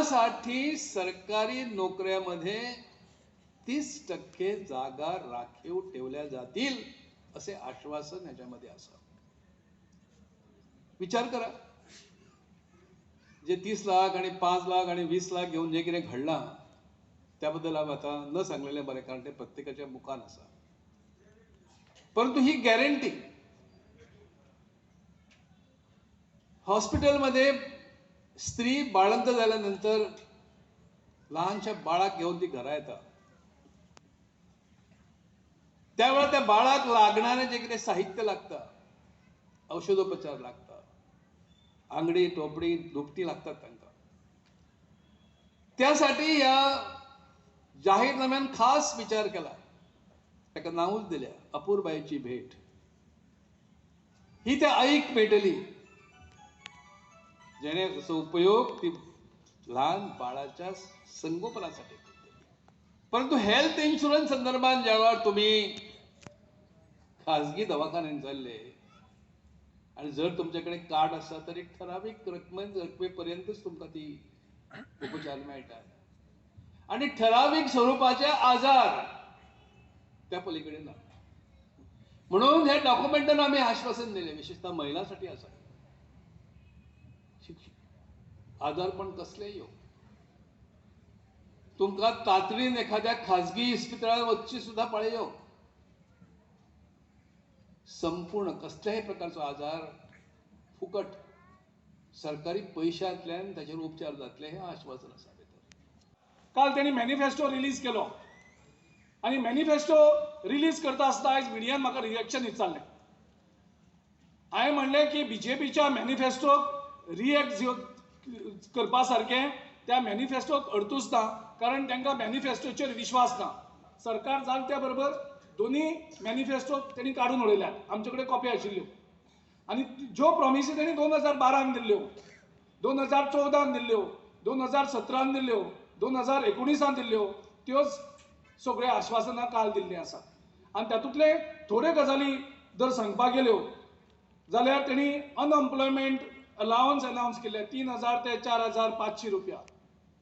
त्यासाठी सरकारी नोकऱ्यामध्ये 30% जागा राखीव ठेवल्या जातील असे आश्वासन याच्यामध्ये असावं. विचार करा, जे 30 लाख आणि 5 लाख आणि 20 लाख घेऊन जे किती घडला त्याबद्दल आता न सांगलेले बरे, कारण ते प्रत्येकाच्या मुखान असा. परंतु ही गॅरंटी हॉस्पिटलमध्ये स्त्री बाळंत झाल्यानंतर लहानशा बाळाक घेऊन ती घरा येतात, त्यावेळेला त्या बाळाक लागणारे जे किती साहित्य लागतं, औषधोपचार लागतात, आंगडी टोपडी दुपटी लागतात त्यांना. त्यासाठी या जाहीरनाम्यान खास विचार केला. त्याका नावच दिल्या अपूर्बाईची भेट. ही त्या आईक मेळटली जेणे त्याचा उपयोग ती लहान बाळाच्या संगोपनासाठी करते. परंतु हेल्थ इन्शुरन्स संदर्भात जेव्हा तुम्ही खाजगी दवाखान्यात चालले आणि जर तुमच्याकडे कार्ड असा तर एक ठराविक रकमेपर्यंतच तुमका ती उपचार मिळतात आणि ठराविक स्वरूपाचे आजार त्या पलीकडे ना. म्हणून ह्या डॉक्युमेंटनं आम्ही आश्वासन दिले, विशेषतः महिलांसाठी असं आजारपण कसलेही हो, तुमका तातडीन एखाद्या खाजगी इस्पितळात वचची सुद्धा पाळी येऊ, संपूर्ण कसल्याही प्रकारचा आजार फुकट सरकारी पैशांतल्यान त्याच्यावर उपचार जातले हे आश्वासन असावे. काल त्यांनी मॅनिफेस्टो रिलीज केलो आणि मॅनिफेस्टो रिलीज करता आसतना आयज मिडियान म्हाका रिएक्शन विचारलें. हांवें म्हणलें की बीजेपीच्या मॅनिफेस्टोक रिएक्ट करपा सारकें त्या मॅनिफेस्टोक अर्थूच ना, कारण तांकां मॅनिफेस्टोचेर विश्वास ना. सरकार जाल त्या बरोबर दोन्ही मॅनिफेस्टो त्यांनी काढून उडयल्यात. आमचे कडेन कॉपी आशिल्ल्यो आनी ज्यो प्रॉमिसी त्यांनी 2012 दिल्ल्यो, 2014 दिल्ल्यो, 2017 दिल्ल्यो, 2019 दिल्ल्यो, त्योच सगळ्यो आश्वासनां काल दिल्लीं आसा. आनी तातूंतले थोड्यो गजाली जर सांगपाक गेल्यो जाल्यार त्यांनी अनएम्प्लॉयमेंट अलावन्स अनाउन्स केले 3000 ते 4500 रुपया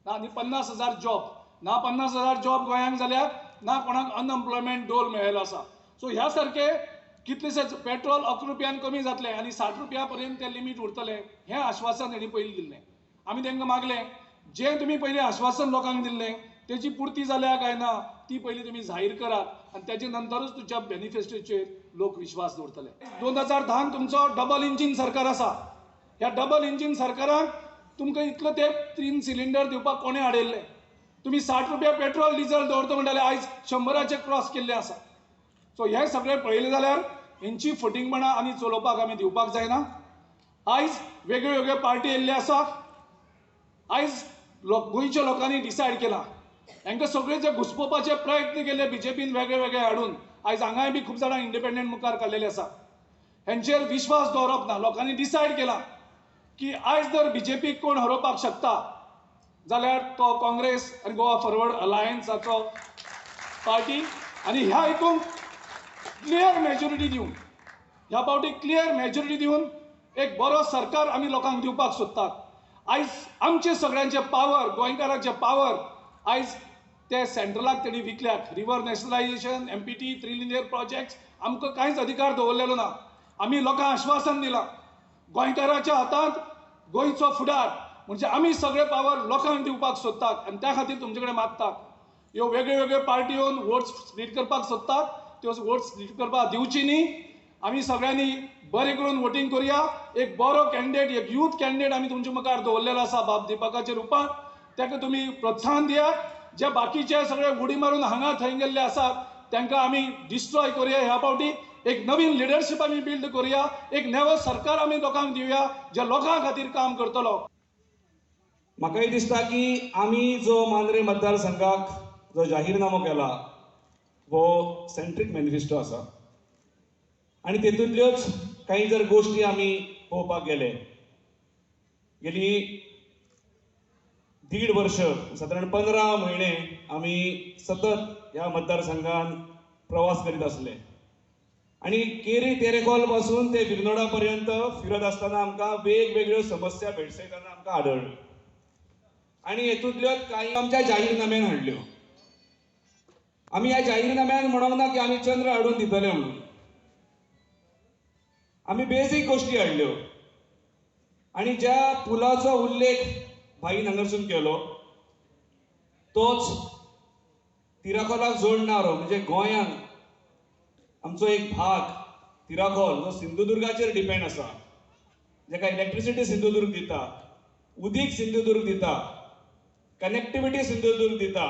आनी 50,000 जॉब ना. 50,000 जॉब गोंयांक जाल्यार ना कोणाक अनएम्प्लॉयमेंट डोल मेळ्ळेलो आसा. सो ह्या सारखे कितलेशेच पेट्रोल 11 रुपयान कमी जातले आनी 60 रुपया पर्यंत ते लिमीट उरतले हें आश्वासन तेणी पयलीं दिल्लें. आमी तांकां मागलें जें तुमी पयलीं आश्वासन लोकांक दिल्लें तेची पुर्ती जाल्या काय ना ती पयलीं तुमी जाहीर करात आनी तेजे नंतरच तुमच्या मॅनिफेस्टोचेर लोक विश्वास दवरतले. 2010 तुमचो डबल इंजीन सरकार आसा. ह्या डबल इंजीन सरकाराक तुमकां इतलो ते 3 सिलिंडर दिवपाक कोणें हाडयल्ले? तुम्ही 60 रुपया पेट्रोल डिझेल दवरता म्हणटाले, आयज 100चे क्रॉस केल्ले आसा. सो हे सगळे पळयले जाल्यार हेंची फटींगपणां आनी चलोवपाक आमी दिवपाक जायना. आयज वेगळ्यो वेगळ्यो पार्टी येयल्ले आसा. आयज गोंयच्या लोकांनी डिसायड केला, हांकां सगळे जे घुसपोवपाचे प्रयत्न केले बीजेपीन वेगळे वेगळे हाडून आयज हांगाय बी खूब जाणां इंडिपेंडंट मुखार काडलेले आसा. हेंचेर विश्वास दवरप ना. लोकांनी डिसायड केला की आयज जर बीजेपीक कोण हरोवपाक शकता जाल्यार तो काँग्रेस आनी गोवा फॉरवर्ड अलायन्साचो पार्टी. आनी ह्या हितून क्लियर मेजॉरिटी दिवन, ह्या फावटी क्लियर मेजॉरिटी दिवन एक बरो सरकार आमी लोकांक दिवपाक सोदतात. आयज आमचे सगळ्यांचे पावर, गोंयकारांचे पावर आयज ते सेंट्रलाक तेणी विकल्यात. River nationalisation, MPT, 3 linear projects आमकां कांयच अधिकार दवरलेलो ना. आमी लोकांक आश्वासन दिलां गोंयकाराच्या हातांत गोंयचो फुडार म्हणजे आमी सगळे पावर लोकांक दिवपाक सोदतात आनी त्या खातीर तुमचे कडेन मागतात. ह्यो वेगळ्यो वेगळ्यो पार्टी येवन वोट स्प्लीट करपाक सोदतात, त्यो वोट स्प्लीट करपाक दिवची न्ही. आमी सगळ्यांनी बरें करून वोटींग करुया. एक बरो कॅन्डिडेट, एक यूथ कॅन्डिडेट आमी तुमचे मुखार दवरलेलो आसा बाब दिपकाच्या रुपान. ताका तुमी प्रोत्साहन दियात. जे बाकीचे सगळे उडी मारून हांगा थंय गेल्ले आसात तांकां आमी डिस्ट्रॉय करुया. ह्या फावटी एक नवीन लिडरशीप आमी बिल्ड करुया. एक नवो सरकार आमी लोकांक दिवया जे लोकां खातीर काम करतलो. म्हाकाय दिसता की आमी जो मांद्रे मतदारसंघाक जो जाहीरनामो केला वो सेंट्रीक मॅनिफेस्टो आसा आनी तेतूंतल्योच काही जर गोश्टी आमी पळोवपाक गेले, गेली 1.5 वर्ष साधारण 15 म्हयने आमी सतत ह्या मतदारसंघान प्रवास करीत आसले आणि केरी तेरेखोल पासून ते विर्नोडा पर्यंत फिरत असताना आमकां वेगवेगळ्यो समस्या भेडसायतना आमकां आढळ्ळ्यो. आणि हेतूंतल्यो काही आमच्या जाहीरनाम्यान हाडल्यो. आमी ह्या जाहीरनाम्यान म्हणूंक ना की आमी चंद्र हाडून दितले म्हणून. आमी बेसीक गोश्टी हाडल्यो. आणि ज्या पुलाचो उल्लेख भाईन हांगरसून केलो तोच तिराखोलाक जोडणारो म्हणजे गोंयांत आमचो एक भाग तिराखोल जो सिंधुदुर्गाचेर डिपेंड आसा, जेका इलेक्ट्रिसिटी सिंधुदुर्ग दिता, उदीक सिंधुदुर्ग दिता, कनेक्टिविटी सिंधुदुर्ग दिता,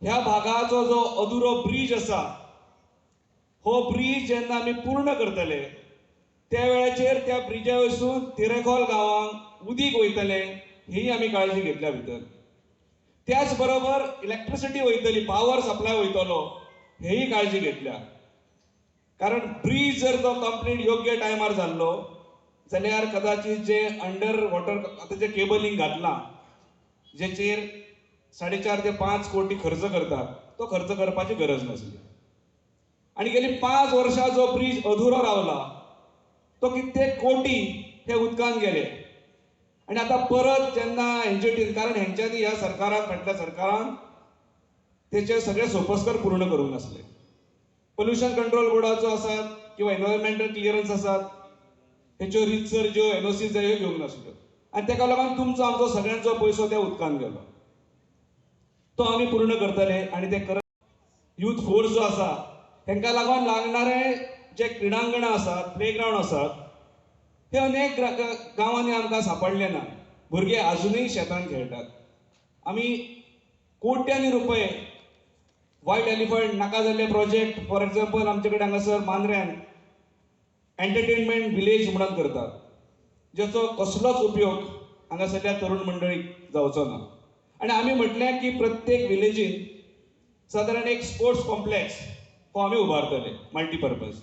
ह्या भागाचो जो अधुरो ब्रिज आसा, हो ब्रिज जेन्ना आमी पूर्ण करतले त्या वेळाचेर त्या ब्रिजा वयसून तिरेखोल गांवांक उदीक वयतले ही आमी काळजी घेतल्या भितर. त्याच बरोबर इलेक्ट्रिसिटी वयतली, पावर सप्लाय वयतलो हेही काळजी घेतल्या. कारण ब्रिज जर तो कंप्लीट योग्य टायमार जाल्लो जाल्यार कदाचित जे अंडर वॉटर आतां जे केबलिंग घातलां, जेचेर 4.5 ते 5 कोटी खर्च करतात, तो खर्च करपाची गरज नासली. आणि गेली 5 वर्सां जो ब्रिज अधुरो रावला तो कित्येक कोटी हे उदकान गेले. आणि आता परत जेन्ना हेंचे टीम, कारण हेंच्यांनी ह्या सरकारान फाटल्या सरकारान तेचे सगळे सोपस्कर पूर्ण करूंक नासले. पोल्युशन कंट्रोल बोर्डाचो आसात किंवा एनवायरमेंटल क्लियरन्स आसात, हेच्यो रितसर ज्यो एनओसी जाय घेवंक नासल्यो. आणि ताका लागून तुमचो आमचो सगळ्यांचो पयसो त्या उदकान गेलो. तो आमी पूर्ण करतले. आणि ते करत यूथ फोर्स जो आसा तांकां लागून लागणारे जे क्रिडांगणां आसात, प्लेग्रावंड आसात, हे अनेक गांवांनी आमकां सांपडले ना. भुरगे अजूनही शेतान खेळटात. आमी कोट्यांनी रुपये व्हायट एलिफंट नाका जाल्ले प्रोजेक्ट, फॉर एक्झाम्पल आमचे कडेन हांगासर मांद्र्यान एंटरटेनमेंट विलेज म्हणून करतात, जेचो कसलोच उपयोग हांगासरल्या तरुण मंडळीक जावचो ना. आणि आमी म्हटलें की प्रत्येक विलेजीन सादारण एक स्पोर्ट्स कॉम्प्लेक्स हो आमी उबारतले, मल्टीपर्पज.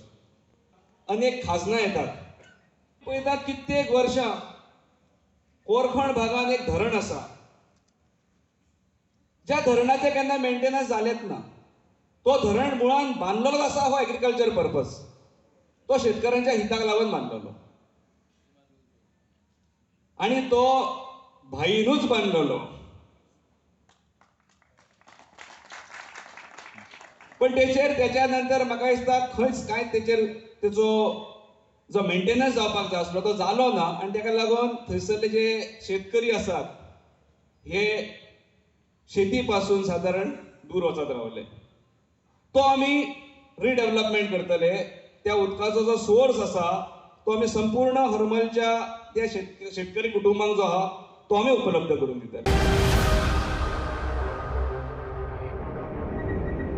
अनेक खाजनां येतात. पळयतात कित्येक वर्सां कोरखण भागात एक धरण आसा, ज्या धरणाचे केन्ना मेंटेनन्स जालेच ना. तो धरण मुळान बांदलेलो आसा हो एग्रीकल्चर पर्पज, तो शेतकऱ्यांच्या हिताक लागून बांदलेलो. आणि तो भाईनूच बांदलेलो. पण त्याच्या नंतर म्हाका दिसता खंयच कांय तेचो जो मेंटेनन्स जावपाक जाय आसलो तो जालो ना. आणि ताका लागून थंयसरले जे शेतकरी आसात हे शेती पासून सादारण दूर वचत रावले. तो आमी रिडेव्हलपमेंट करतले. त्या उदकाचो जो सोर्स आसा तो आमी संपूर्ण हरमलच्या त्या शेतकरी कुटुंबांक जो आहा तो आमी उपलब्ध करून दितले.